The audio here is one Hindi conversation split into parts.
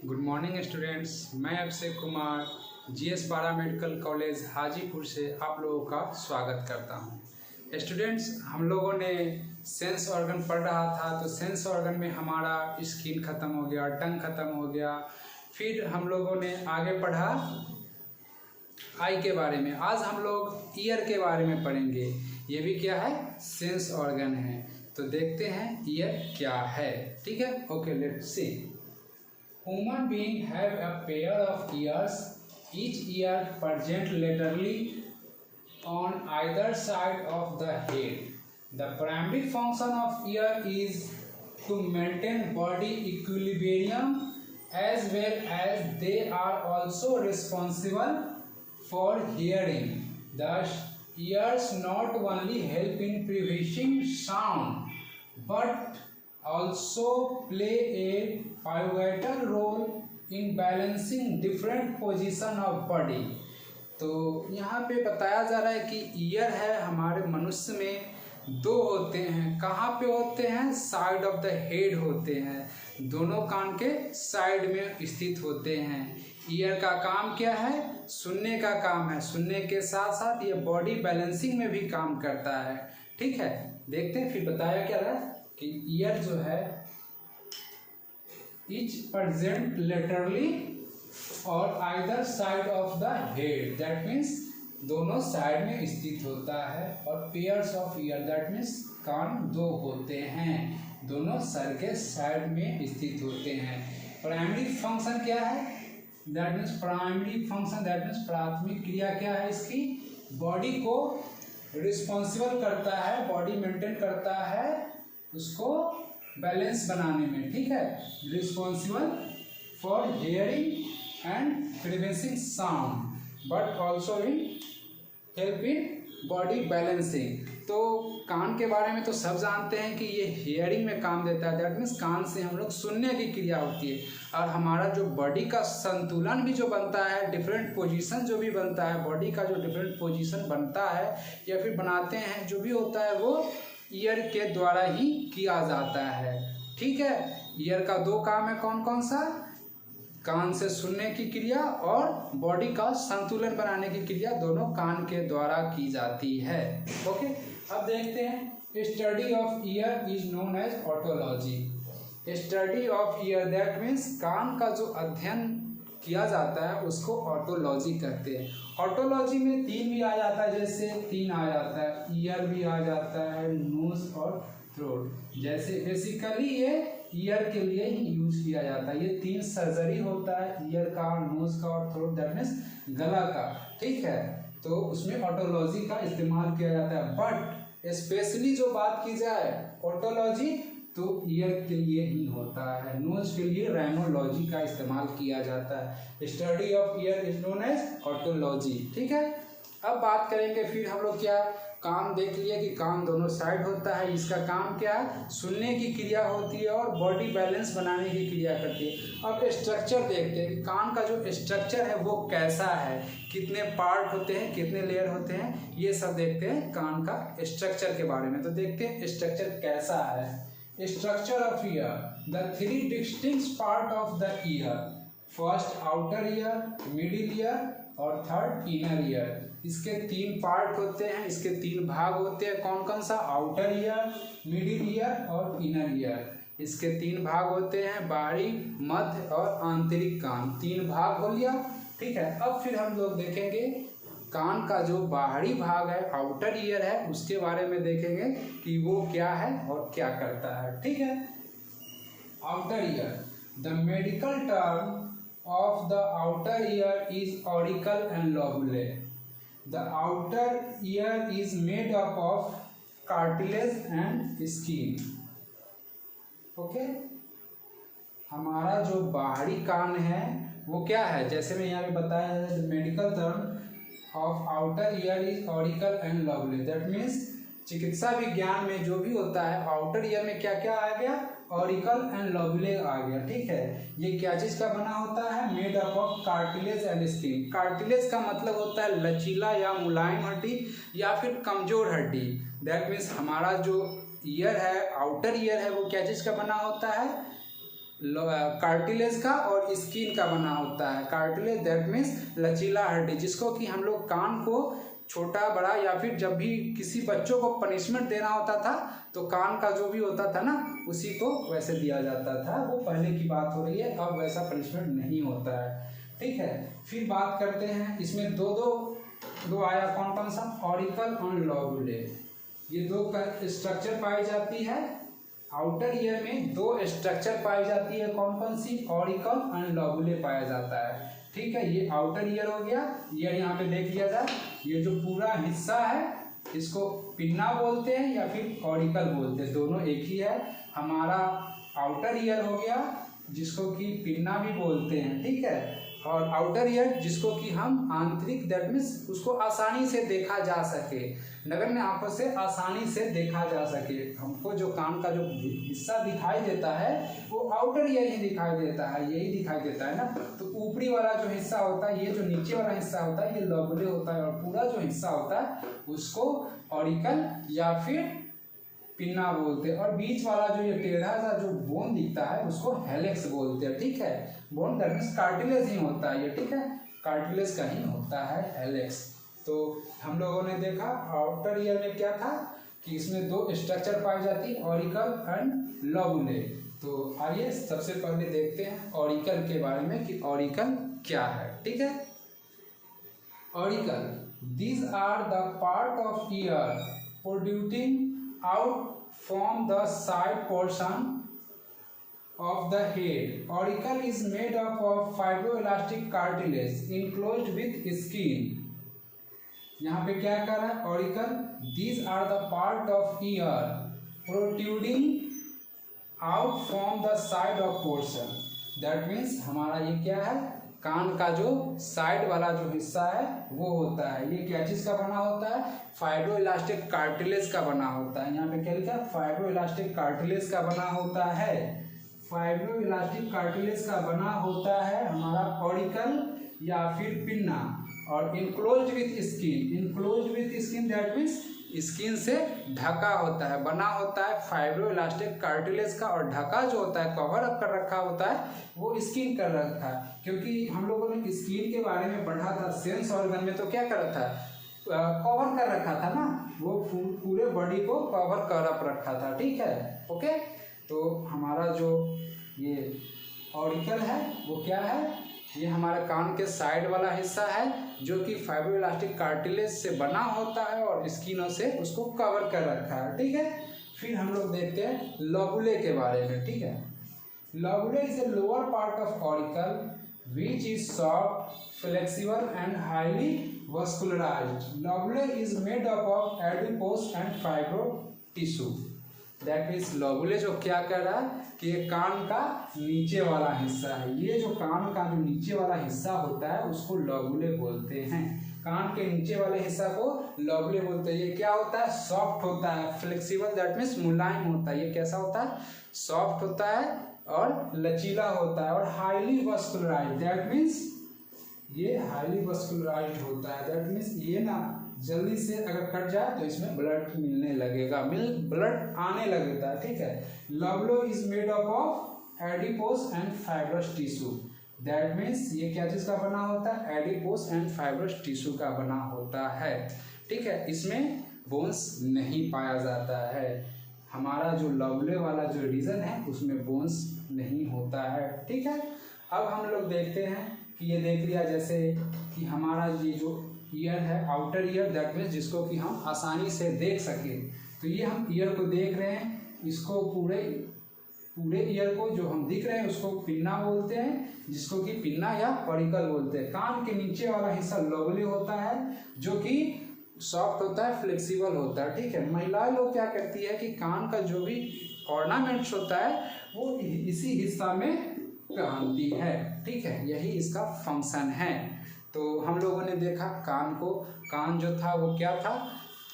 गुड मॉर्निंग स्टूडेंट्स, मैं अभिषेक कुमार जीएस पारा मेडिकल कॉलेज हाजीपुर से आप लोगों का स्वागत करता हूं। स्टूडेंट्स, हम लोगों ने सेंस ऑर्गन पढ़ रहा था, तो सेंस ऑर्गन में हमारा स्किन ख़त्म हो गया, टंग ख़त्म हो गया। फिर हम लोगों ने आगे पढ़ा आई के बारे में। आज हम लोग ईयर के बारे में पढ़ेंगे। ये भी क्या है? सेंस ऑर्गन है। तो देखते हैं ईयर क्या है। ठीक है, okay, let's see. Human beings have a pair of ears, each ear present laterally on either side of the head. The primary function of ear is to maintain body equilibrium, as well as they are also responsible for hearing. Thus, ears not only help in preventing sound, but also play a pivotal role in balancing different position of body. तो यहाँ पे बताया जा रहा है कि ईयर है हमारे मनुष्य में दो होते हैं। कहाँ पे होते हैं? साइड ऑफ द हेड होते हैं, दोनों कान के साइड में स्थित होते हैं। ईयर का काम क्या है? सुनने का काम है। सुनने के साथ साथ ये बॉडी बैलेंसिंग में भी काम करता है। ठीक है, देखते हैं फिर बताया क्या रहा है कि ईयर जो है इच प्रेजेंट लेटरली और either side of the head, that means दोनों साइड में स्थित होता है। और pairs of ear, that means कान दो होते हैं, दोनों सर के साइड में स्थित होते हैं। प्राइमरी फंक्शन क्या है? That means primary function, that means प्राथमिक क्रिया क्या है इसकी? बॉडी को रिस्पॉन्सिबल करता है, बॉडी मेंटेन करता है, उसको बैलेंस बनाने में। ठीक है, responsible for hearing and perceiving sound, but also in help in body balancing. तो कान के बारे में तो सब जानते हैं कि ये हियरिंग में काम देता है। दैट मीन्स कान से हम लोग सुनने की क्रिया होती है। और हमारा जो बॉडी का संतुलन भी जो बनता है, डिफरेंट पोजीशन जो भी बनता है, बॉडी का जो डिफरेंट पोजीशन बनता है या फिर बनाते हैं, जो भी होता है वो ईयर के द्वारा ही किया जाता है। ठीक है, ईयर का दो काम है, कौन कौन सा? कान से सुनने की क्रिया और बॉडी का संतुलन बनाने की क्रिया, दोनों कान के द्वारा की जाती है। ओके, अब देखते हैं study of ear is known as otology. Study of ear, that means कान का जो अध्ययन किया जाता है उसको ऑटोलॉजी कहते हैं। ऑटोलॉजी में तीन भी आ जाता है, जैसे तीन आ जाता है, ईयर भी आ जाता है, नोज और थ्रोट। जैसे बेसिकली ये ईयर के लिए ही यूज किया जाता है। ये तीन सर्जरी होता है, ईयर का, नोज का और थ्रोट, दैट मीन्स गला का। ठीक है, तो उसमें ऑटोलॉजी का इस्तेमाल किया जाता है। बट स्पेशली जो बात की जाए ऑटोलॉजी, तो ईयर के लिए ही होता है। नोज के लिए राइनोलॉजी का इस्तेमाल किया जाता है। Study of ear is known as otology. ठीक है, अब बात करेंगे फिर हम लोग क्या, कान देख लिया कि कान दोनों साइड होता है। इसका काम क्या है? सुनने की क्रिया होती है और बॉडी बैलेंस बनाने की क्रिया करती है। अब स्ट्रक्चर देखते हैं कि कान का जो स्ट्रक्चर है वो कैसा है, कितने पार्ट होते हैं, कितने लेयर होते हैं, ये सब देखते हैं कान का स्ट्रक्चर के बारे में। तो देखते हैं स्ट्रक्चर कैसा है। Structure of ear, the three distinct part of the ear, first outer ear, middle ear और third inner ear। इसके तीन पार्ट होते हैं, इसके तीन भाग होते हैं। कौन कौन सा? आउटर ईयर, मिडिल ईयर और इनर ईयर। इसके तीन भाग होते हैं, बाहरी, मध्य और आंतरिक कान। तीन भाग हो लिया। ठीक है, अब फिर हम लोग देखेंगे कान का जो बाहरी भाग है, आउटर ईयर है, उसके बारे में देखेंगे कि वो क्या है और क्या करता है। ठीक है, outer ear, the medical term of the outer ear is auricle and lobule. The outer ear is made up of cartilage and skin. Okay, हमारा जो बाहरी कान है वो क्या है? जैसे मैं यहाँ पे बताया है, the medical term of outer ear is auricle and lobule. That means चिकित्सा विज्ञान में जो भी होता है, आउटर ईयर में क्या क्या आ गया? ऑरिकल एंड लोबुले आ गया। ठीक है, ये क्या चीज का बना होता है? Made up of cartilage and skin. Cartilage का मतलब होता है लचीला या मुलायम हड्डी या फिर कमजोर हड्डी। दैट मीन्स हमारा जो ईयर है, आउटर ईयर है, वो क्या चीज का बना होता है? कार्टिलेज का और स्किन का बना होता है। कार्टिलेज दैट मीन्स लचीला हड्डी, जिसको कि हम लोग कान को छोटा बड़ा या फिर जब भी किसी बच्चों को पनिशमेंट देना होता था तो कान का जो भी होता था ना उसी को वैसे दिया जाता था। वो पहले की बात हो रही है, अब वैसा पनिशमेंट नहीं होता है। ठीक है, फिर बात करते हैं इसमें दो आया कौन कौन सा, ऑरिकल और लोबुले। ये दो का स्ट्रक्चर पाई जाती है आउटर ईयर में, दो स्ट्रक्चर पाई जाती है कौन कौन सी, ऑरिकल एंड लोबुले पाया जाता है। ठीक है, ये आउटर ईयर हो गया, ईयर यहाँ पे देख लिया जाए। ये जो पूरा हिस्सा है इसको पिन्ना बोलते हैं या फिर ऑरिकल बोलते हैं, दोनों एक ही है। हमारा आउटर ईयर हो गया जिसको कि पिन्ना भी बोलते हैं। ठीक है, और आउटर ईयर जिसको कि हम आंतरिक दैट मीन्स उसको आसानी से देखा जा सके, नगण्य आंखों से आसानी से देखा जा सके। हमको जो कान का जो हिस्सा दिखाई देता है वो आउटर ईयर ही दिखाई देता है, यही दिखाई देता है ना। तो ऊपरी वाला जो हिस्सा होता है, ये जो नीचे वाला हिस्सा होता है ये लोबुले होता है, और पूरा जो हिस्सा होता है उसको ऑरिकल या फिर पिन्ना बोलते हैं। और बीच वाला जो ये टेढ़ा सा जो बोन दिखता है उसको हेलेक्स बोलते हैं। ठीक है, बोन दैट मीन्स कार्टिलेज ही होता है ये। ठीक है, कार्टिलेज का ही होता है हेलेक्स। तो हम लोगों ने देखा आउटर ईयर में क्या था कि इसमें दो स्ट्रक्चर पाई जाती है, ऑरिकल एंड लोबुले। तो आइए सबसे पहले देखते हैं ऑरिकल के बारे में कि ऑरिकल क्या है। ठीक है, auricle, these are the part of ear producing out from the side portion of the head. Auricle is made up of fibroelastic cartilage enclosed with skin. यहाँ पे क्या कर रहा है auricle, these are the part of ear protruding out from the side of portion. That means हमारा ये क्या है, कान का जो साइड वाला जो हिस्सा है वो होता है। ये क्या चीज़ का बना होता है, फाइब्रोइलास्टिक कार्टिलेज का बना होता है। यहाँ पे क्या लिखा है, फाइब्रोइलास्टिक कार्टिलेज का बना होता है। फाइब्रोइलास्टिक कार्टिलेज का बना होता है हमारा ऑरिकल या फिर पिन्ना, और enclosed with skin. Enclosed with skin that means skin से ढका होता है, बना होता है फाइब्रोइलास्टिक कार्टिलेज का, और ढका जो होता है कवर अप कर रखा होता है वो स्किन कर रखा है। क्योंकि हम लोगों ने स्किन के बारे में पढ़ा था सेंस ऑर्गन में, तो क्या कर रखा था, कवर कर रखा था ना, वो पूरे बॉडी को कवर कर अप रखा था। ठीक है, ओके। तो हमारा जो ये ऑरिकल है वो क्या है, ये हमारा कान के साइड वाला हिस्सा है जो कि फाइब्रोइलास्टिक कार्टिलेज से बना होता है और स्किनों से उसको कवर कर रखा है। ठीक है, फिर हम लोग देखते हैं लोबुले के बारे में। ठीक है, lobule is a lower part of auricle which is soft, flexible and highly vascularized. Lobule is made up of adipose and fibro tissue. That means lobule जो क्या कर रहा है कि ये कान का नीचे वाला हिस्सा है। ये जो कान का जो नीचे वाला हिस्सा होता है उसको लोबुले बोलते हैं। कान के नीचे वाले हिस्सा को लोबुले बोलते हैं। ये क्या होता है, सॉफ्ट होता है, फ्लेक्सिबल दैट मीन्स मुलायम होता है। ये कैसा होता है, सॉफ्ट होता है और लचीला होता है, और हाईली वस्कुलराइज्ड दैट मीन्स ये हाईली वस्कुलराइज्ड होता है। दैट मीन्स ये ना जल्दी से अगर कट जाए तो इसमें ब्लड मिलने लगेगा, ब्लड आने लगता है। ठीक है, lobule is made up of adipose and fibrous tissue. That means ये क्या चीज़ का बना होता है, एडिपोस एंड फाइब्रस टिश्यू का बना होता है। ठीक है, इसमें बोन्स नहीं पाया जाता है। हमारा जो लोबुले वाला जो रीजन है उसमें बोन्स नहीं होता है। ठीक है, अब हम लोग देखते हैं कि ये देख लिया जैसे कि हमारा ये जो ईयर है आउटर ईयर दैट मीन्स जिसको कि हम आसानी से देख सके। तो ये हम ईयर को देख रहे हैं, इसको पूरे ईयर को जो हम दिख रहे हैं उसको पिन्ना बोलते हैं, जिसको कि पिन्ना या ऑरिकल बोलते हैं। कान के नीचे वाला हिस्सा लोबुले होता है जो कि सॉफ्ट होता है, फ्लेक्सिबल होता है। ठीक है, महिलाएं लोग क्या करती है कि कान का जो भी ऑर्नामेंट्स होता है वो इसी हिस्सा में पहनती है। ठीक है, यही इसका फंक्शन है। तो हम लोगों ने देखा कान जो था वो क्या था,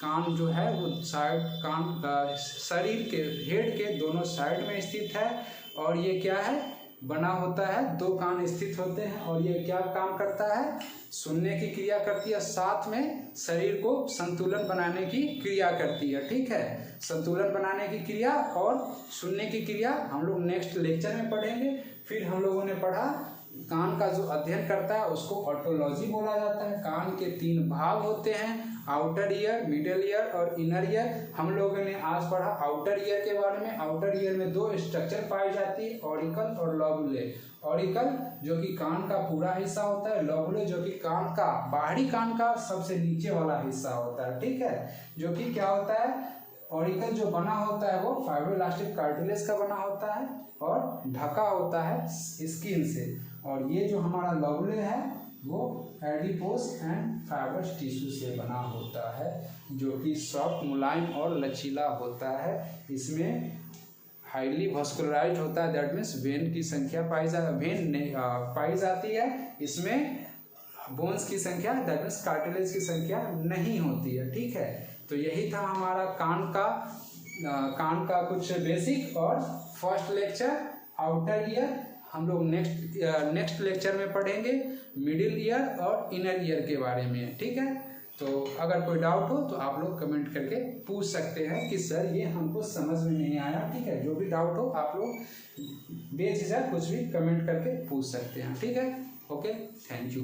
कान जो है वो साइड, कान शरीर के हेड के दोनों साइड में स्थित है, और ये क्या है, बना होता है, 2 कान स्थित होते हैं और ये क्या काम करता है, सुनने की क्रिया करती है, साथ में शरीर को संतुलन बनाने की क्रिया करती है। ठीक है, संतुलन बनाने की क्रिया और सुनने की क्रिया हम लोग नेक्स्ट लेक्चर में पढ़ेंगे। फिर हम लोगों ने पढ़ा कान का जो अध्ययन करता है उसको ऑटोलॉजी बोला जाता है। कान के 3 भाग होते हैं, आउटर ईयर, मिडिल ईयर और इनर ईयर। हम लोगों ने आज पढ़ा आउटर ईयर के बारे में। आउटर ईयर में 2 स्ट्रक्चर पाई जाती है, ऑरिकल और लोबुले। ऑरिकल जो कि कान का पूरा हिस्सा होता है, लोबुले जो कि कान का बाहरी कान का सबसे नीचे वाला हिस्सा होता है। ठीक है, जो कि क्या होता है, ऑरिकल जो बना होता है वो फाइब्रोइलास्टिक कार्टिलेज का बना होता है और ढका होता है स्किन से। और ये जो हमारा लोबुले है वो एडिपोस एंड फाइब्रस टिश्यू से बना होता है, जो कि सॉफ्ट, मुलायम और लचीला होता है। इसमें हाईली वस्कुलराइज होता है, दैट मीन्स वेन की संख्या पाई जाती है। इसमें बोन्स की संख्या, दैट मीन्स कार्टिलेज की संख्या नहीं होती है। ठीक है, तो यही था हमारा कान का कुछ बेसिक और फर्स्ट लेक्चर आउटर ईयर। हम लोग नेक्स्ट लेक्चर में पढ़ेंगे मिडिल ईयर और इनर ईयर के बारे में। ठीक है, तो अगर कोई डाउट हो तो आप लोग कमेंट करके पूछ सकते हैं कि सर ये हमको समझ में नहीं आया। ठीक है, जो भी डाउट हो आप लोग बेझिझक कुछ भी कमेंट करके पूछ सकते हैं। ठीक है, ओके, थैंक यू।